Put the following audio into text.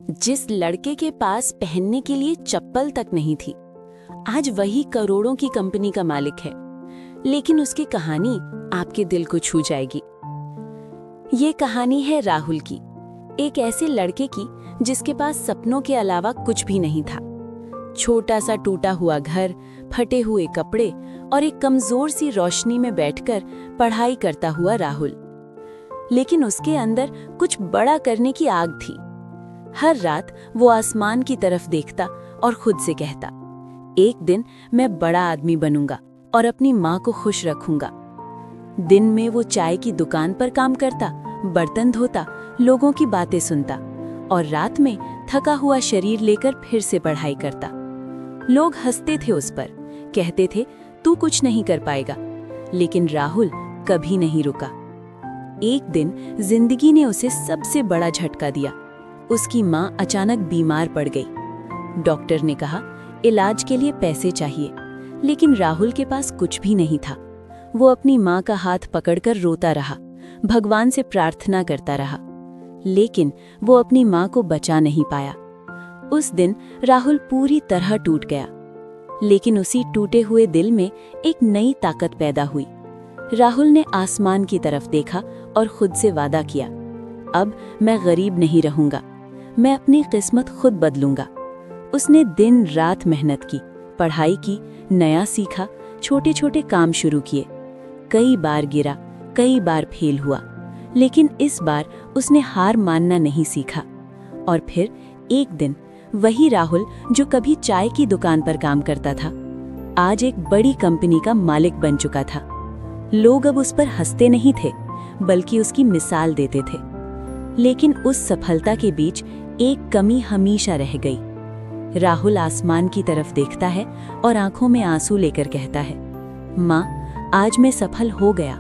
जिस लड़के के पास पहनने के लिए चप्पल तक नहीं थी, आज वही करोड़ों की कंपनी का मालिक है। लेकिन उसकी कहानी आपके दिल को छू जाएगी। ये कहानी है राहुल की, एक ऐसे लड़के की जिसके पास सपनों के अलावा कुछ भी नहीं था। छोटा सा टूटा हुआ घर, फटे हुए कपड़े और एक कमजोर सी रोशनी में बैठकर पढ़ाई करता हुआ राहुल। लेकिन उसके अंदर कुछ बड़ा करने की आग थी। हर रात वो आसमान की तरफ देखता और खुद से कहता, एक दिन मैं बड़ा आदमी बनूंगा और अपनी माँ को खुश रखूंगा। दिन में वो चाय की दुकान पर काम करता, बर्तन धोता, लोगों की बातें सुनता और रात में थका हुआ शरीर लेकर फिर से पढ़ाई करता। लोग हंसते थे उस पर, कहते थे तू कुछ नहीं कर पाएगा। लेकिन राहुल कभी नहीं रुका। एक दिन जिंदगी ने उसे सबसे बड़ा झटका दिया। उसकी माँ अचानक बीमार पड़ गई। डॉक्टर ने कहा इलाज के लिए पैसे चाहिए, लेकिन राहुल के पास कुछ भी नहीं था। वो अपनी माँ का हाथ पकड़कर रोता रहा, भगवान से प्रार्थना करता रहा, लेकिन वो अपनी माँ को बचा नहीं पाया। उस दिन राहुल पूरी तरह टूट गया, लेकिन उसी टूटे हुए दिल में एक नई ताकत पैदा हुई। राहुल ने आसमान की तरफ देखा और खुद से वादा किया, अब मैं गरीब नहीं रहूंगा, मैं अपनी किस्मत खुद बदलूंगा। उसने दिन रात मेहनत की, पढ़ाई की, नया सीखा, छोटे छोटे काम शुरू किए। कई बार गिरा, कई बार फेल हुआ, लेकिन इस बार उसने हार मानना नहीं सीखा। और फिर एक दिन वही राहुल जो कभी चाय की दुकान पर काम करता था, आज एक बड़ी कंपनी का मालिक बन चुका था। लोग अब उस पर हंसते नहीं थे, बल्कि उसकी मिसाल देते थे। लेकिन उस सफलता के बीच एक कमी हमेशा रह गई। राहुल आसमान की तरफ देखता है और आंखों में आंसू लेकर कहता है, माँ, आज मैं सफल हो गया,